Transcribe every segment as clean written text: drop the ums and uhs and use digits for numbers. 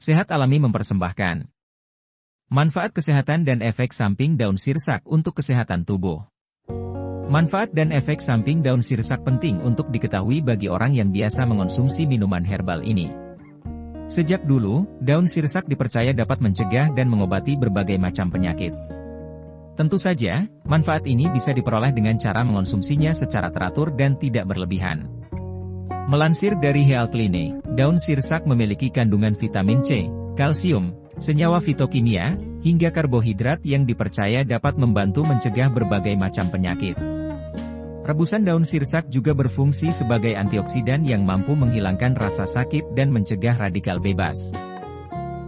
Sehat Alami mempersembahkan manfaat kesehatan dan efek samping daun sirsak untuk kesehatan tubuh. Manfaat dan efek samping daun sirsak penting untuk diketahui bagi orang yang biasa mengonsumsi minuman herbal ini. Sejak dulu, daun sirsak dipercaya dapat mencegah dan mengobati berbagai macam penyakit. Tentu saja, manfaat ini bisa diperoleh dengan cara mengonsumsinya secara teratur dan tidak berlebihan. Melansir dari Healthline, daun sirsak memiliki kandungan vitamin C, kalsium, senyawa fitokimia, hingga karbohidrat yang dipercaya dapat membantu mencegah berbagai macam penyakit. Rebusan daun sirsak juga berfungsi sebagai antioksidan yang mampu menghilangkan rasa sakit dan mencegah radikal bebas.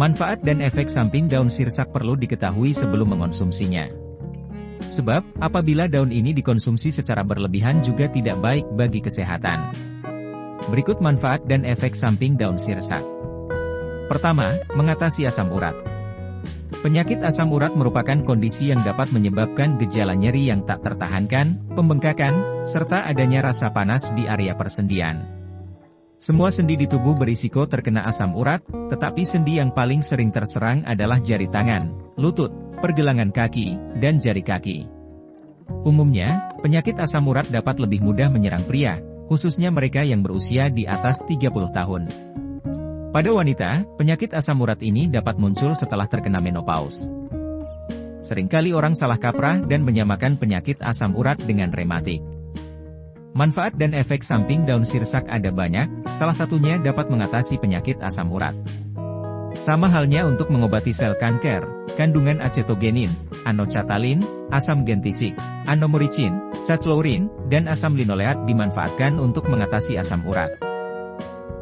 Manfaat dan efek samping daun sirsak perlu diketahui sebelum mengonsumsinya. Sebab, apabila daun ini dikonsumsi secara berlebihan juga tidak baik bagi kesehatan. Berikut manfaat dan efek samping daun sirsak. Pertama, mengatasi asam urat. Penyakit asam urat merupakan kondisi yang dapat menyebabkan gejala nyeri yang tak tertahankan, pembengkakan, serta adanya rasa panas di area persendian. Semua sendi di tubuh berisiko terkena asam urat, tetapi sendi yang paling sering terserang adalah jari tangan, lutut, pergelangan kaki, dan jari kaki. Umumnya, penyakit asam urat dapat lebih mudah menyerang pria, khususnya mereka yang berusia di atas 30 tahun. Pada wanita, penyakit asam urat ini dapat muncul setelah terkena menopause. Seringkali orang salah kaprah dan menyamakan penyakit asam urat dengan rematik. Manfaat dan efek samping daun sirsak ada banyak, salah satunya dapat mengatasi penyakit asam urat. Sama halnya untuk mengobati sel kanker, kandungan acetogenin, anocatalin, asam gentisik, anomoricin, caclaurin, dan asam linoleat dimanfaatkan untuk mengatasi asam urat.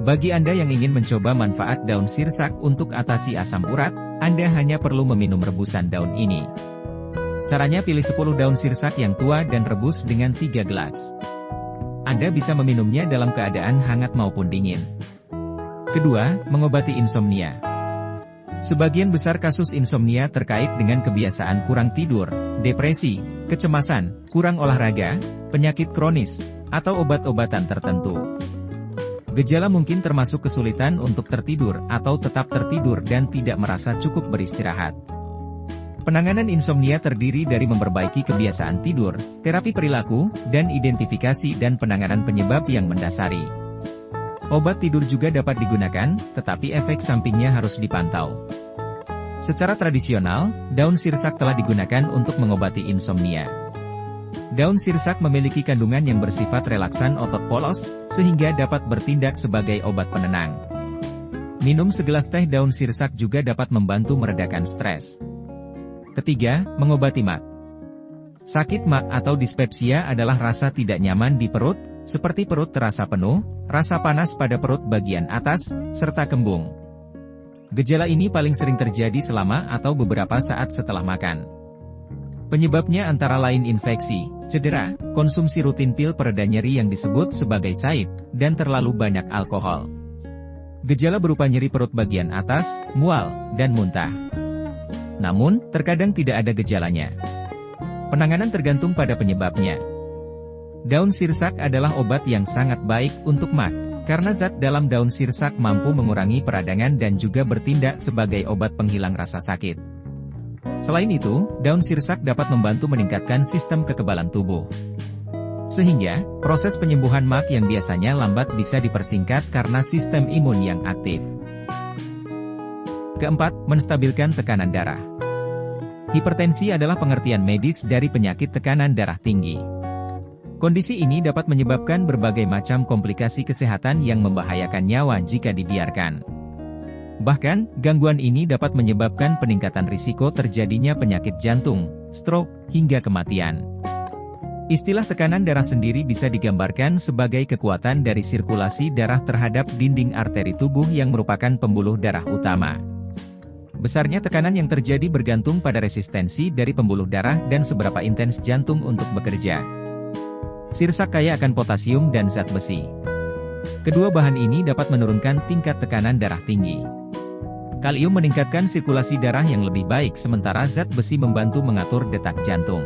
Bagi Anda yang ingin mencoba manfaat daun sirsak untuk atasi asam urat, Anda hanya perlu meminum rebusan daun ini. Caranya pilih 10 daun sirsak yang tua dan rebus dengan 3 gelas. Anda bisa meminumnya dalam keadaan hangat maupun dingin. Kedua, mengobati insomnia. Sebagian besar kasus insomnia terkait dengan kebiasaan kurang tidur, depresi, kecemasan, kurang olahraga, penyakit kronis, atau obat-obatan tertentu. Gejala mungkin termasuk kesulitan untuk tertidur atau tetap tertidur dan tidak merasa cukup beristirahat. Penanganan insomnia terdiri dari memperbaiki kebiasaan tidur, terapi perilaku, dan identifikasi dan penanganan penyebab yang mendasari. Obat tidur juga dapat digunakan, tetapi efek sampingnya harus dipantau. Secara tradisional, daun sirsak telah digunakan untuk mengobati insomnia. Daun sirsak memiliki kandungan yang bersifat relaksan otot polos, sehingga dapat bertindak sebagai obat penenang. Minum segelas teh daun sirsak juga dapat membantu meredakan stres. Ketiga, mengobati MAG. Sakit MAG atau dispepsia adalah rasa tidak nyaman di perut, seperti perut terasa penuh, rasa panas pada perut bagian atas, serta kembung. Gejala ini paling sering terjadi selama atau beberapa saat setelah makan. Penyebabnya antara lain infeksi, cedera, konsumsi rutin pil pereda nyeri yang disebut sebagai SAID, dan terlalu banyak alkohol. Gejala berupa nyeri perut bagian atas, mual, dan muntah. Namun, terkadang tidak ada gejalanya. Penanganan tergantung pada penyebabnya. Daun sirsak adalah obat yang sangat baik untuk MAG, karena zat dalam daun sirsak mampu mengurangi peradangan dan juga bertindak sebagai obat penghilang rasa sakit. Selain itu, daun sirsak dapat membantu meningkatkan sistem kekebalan tubuh. Sehingga, proses penyembuhan MAG yang biasanya lambat bisa dipersingkat karena sistem imun yang aktif. Keempat, menstabilkan tekanan darah. Hipertensi adalah pengertian medis dari penyakit tekanan darah tinggi. Kondisi ini dapat menyebabkan berbagai macam komplikasi kesehatan yang membahayakan nyawa jika dibiarkan. Bahkan, gangguan ini dapat menyebabkan peningkatan risiko terjadinya penyakit jantung, stroke, hingga kematian. Istilah tekanan darah sendiri bisa digambarkan sebagai kekuatan dari sirkulasi darah terhadap dinding arteri tubuh yang merupakan pembuluh darah utama. Besarnya tekanan yang terjadi bergantung pada resistensi dari pembuluh darah dan seberapa intens jantung untuk bekerja. Sirsak kaya akan potasium dan zat besi. Kedua bahan ini dapat menurunkan tingkat tekanan darah tinggi. Kalium meningkatkan sirkulasi darah yang lebih baik sementara zat besi membantu mengatur detak jantung.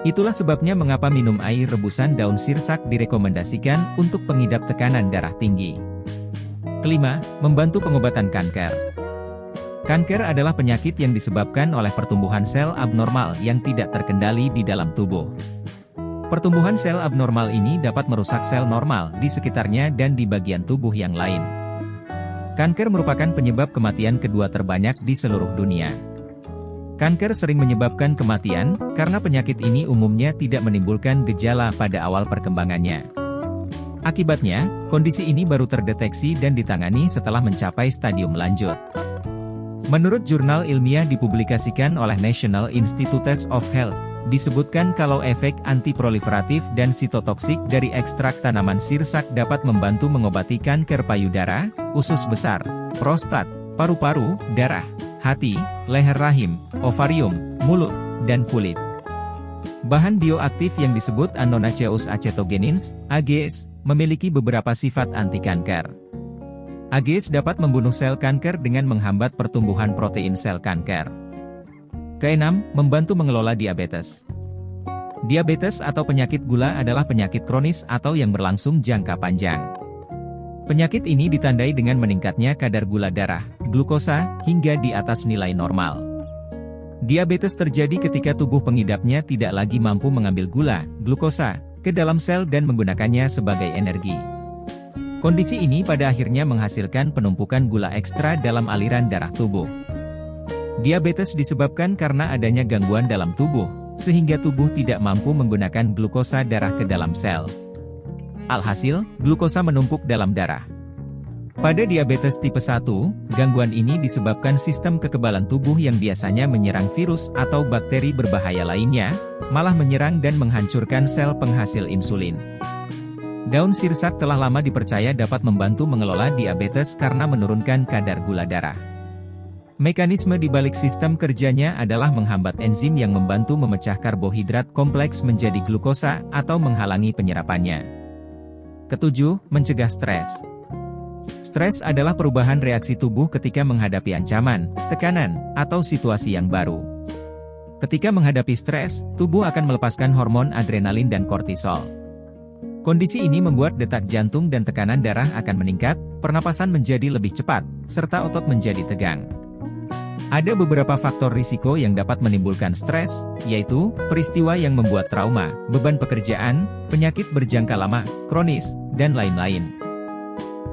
Itulah sebabnya mengapa minum air rebusan daun sirsak direkomendasikan untuk pengidap tekanan darah tinggi. Kelima, membantu pengobatan kanker. Kanker adalah penyakit yang disebabkan oleh pertumbuhan sel abnormal yang tidak terkendali di dalam tubuh. Pertumbuhan sel abnormal ini dapat merusak sel normal di sekitarnya dan di bagian tubuh yang lain. Kanker merupakan penyebab kematian kedua terbanyak di seluruh dunia. Kanker sering menyebabkan kematian, karena penyakit ini umumnya tidak menimbulkan gejala pada awal perkembangannya. Akibatnya, kondisi ini baru terdeteksi dan ditangani setelah mencapai stadium lanjut. Menurut jurnal ilmiah dipublikasikan oleh National Institutes of Health, disebutkan kalau efek antiproliferatif dan sitotoksik dari ekstrak tanaman sirsak dapat membantu mengobati kanker payudara, usus besar, prostat, paru-paru, darah, hati, leher rahim, ovarium, mulut, dan kulit. Bahan bioaktif yang disebut Annonaceous acetogenins, AGS, memiliki beberapa sifat anti-kanker. AGS dapat membunuh sel kanker dengan menghambat pertumbuhan protein sel kanker. Keenam, membantu mengelola diabetes. Diabetes atau penyakit gula adalah penyakit kronis atau yang berlangsung jangka panjang. Penyakit ini ditandai dengan meningkatnya kadar gula darah, glukosa, hingga di atas nilai normal. Diabetes terjadi ketika tubuh pengidapnya tidak lagi mampu mengambil gula, glukosa, ke dalam sel dan menggunakannya sebagai energi. Kondisi ini pada akhirnya menghasilkan penumpukan gula ekstra dalam aliran darah tubuh. Diabetes disebabkan karena adanya gangguan dalam tubuh, sehingga tubuh tidak mampu menggunakan glukosa darah ke dalam sel. Alhasil, glukosa menumpuk dalam darah. Pada diabetes tipe 1, gangguan ini disebabkan sistem kekebalan tubuh yang biasanya menyerang virus atau bakteri berbahaya lainnya, malah menyerang dan menghancurkan sel penghasil insulin. Daun sirsak telah lama dipercaya dapat membantu mengelola diabetes karena menurunkan kadar gula darah. Mekanisme di balik sistem kerjanya adalah menghambat enzim yang membantu memecah karbohidrat kompleks menjadi glukosa atau menghalangi penyerapannya. Ketujuh, mencegah stres. Stres adalah perubahan reaksi tubuh ketika menghadapi ancaman, tekanan, atau situasi yang baru. Ketika menghadapi stres, tubuh akan melepaskan hormon adrenalin dan kortisol. Kondisi ini membuat detak jantung dan tekanan darah akan meningkat, pernapasan menjadi lebih cepat, serta otot menjadi tegang. Ada beberapa faktor risiko yang dapat menimbulkan stres, yaitu peristiwa yang membuat trauma, beban pekerjaan, penyakit berjangka lama, kronis, dan lain-lain.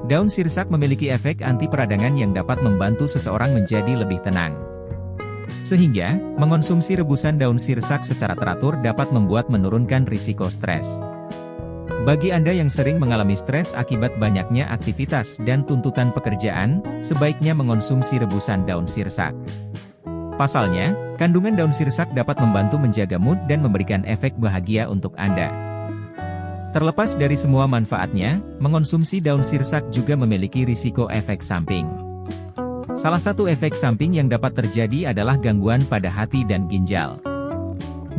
Daun sirsak memiliki efek anti peradangan yang dapat membantu seseorang menjadi lebih tenang. Sehingga, mengonsumsi rebusan daun sirsak secara teratur dapat membuat menurunkan risiko stres. Bagi Anda yang sering mengalami stres akibat banyaknya aktivitas dan tuntutan pekerjaan, sebaiknya mengonsumsi rebusan daun sirsak. Pasalnya, kandungan daun sirsak dapat membantu menjaga mood dan memberikan efek bahagia untuk Anda. Terlepas dari semua manfaatnya, mengonsumsi daun sirsak juga memiliki risiko efek samping. Salah satu efek samping yang dapat terjadi adalah gangguan pada hati dan ginjal.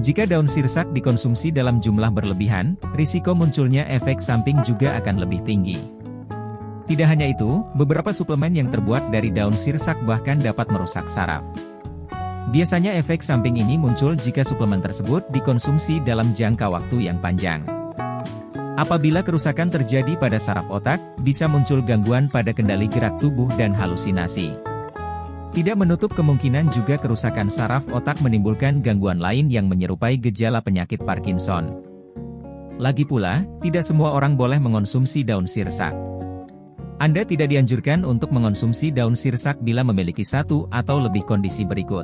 Jika daun sirsak dikonsumsi dalam jumlah berlebihan, risiko munculnya efek samping juga akan lebih tinggi. Tidak hanya itu, beberapa suplemen yang terbuat dari daun sirsak bahkan dapat merusak saraf. Biasanya efek samping ini muncul jika suplemen tersebut dikonsumsi dalam jangka waktu yang panjang. Apabila kerusakan terjadi pada saraf otak, bisa muncul gangguan pada kendali gerak tubuh dan halusinasi. Tidak menutup kemungkinan juga kerusakan saraf otak menimbulkan gangguan lain yang menyerupai gejala penyakit Parkinson. Lagi pula, tidak semua orang boleh mengonsumsi daun sirsak. Anda tidak dianjurkan untuk mengonsumsi daun sirsak bila memiliki satu atau lebih kondisi berikut.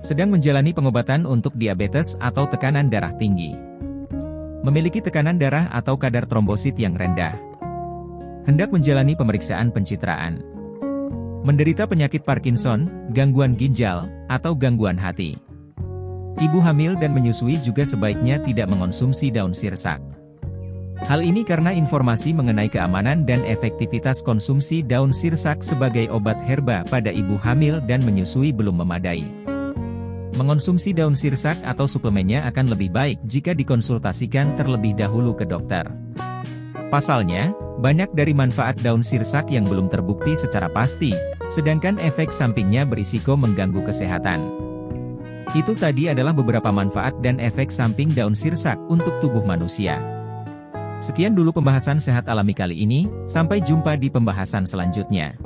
Sedang menjalani pengobatan untuk diabetes atau tekanan darah tinggi. Memiliki tekanan darah atau kadar trombosit yang rendah. Hendak menjalani pemeriksaan pencitraan. Menderita penyakit Parkinson, gangguan ginjal, atau gangguan hati. Ibu hamil dan menyusui juga sebaiknya tidak mengonsumsi daun sirsak. Hal ini karena informasi mengenai keamanan dan efektivitas konsumsi daun sirsak sebagai obat herba pada ibu hamil dan menyusui belum memadai. Mengonsumsi daun sirsak atau suplemennya akan lebih baik jika dikonsultasikan terlebih dahulu ke dokter. Pasalnya, banyak dari manfaat daun sirsak yang belum terbukti secara pasti, sedangkan efek sampingnya berisiko mengganggu kesehatan. Itu tadi adalah beberapa manfaat dan efek samping daun sirsak untuk tubuh manusia. Sekian dulu pembahasan sehat alami kali ini, sampai jumpa di pembahasan selanjutnya.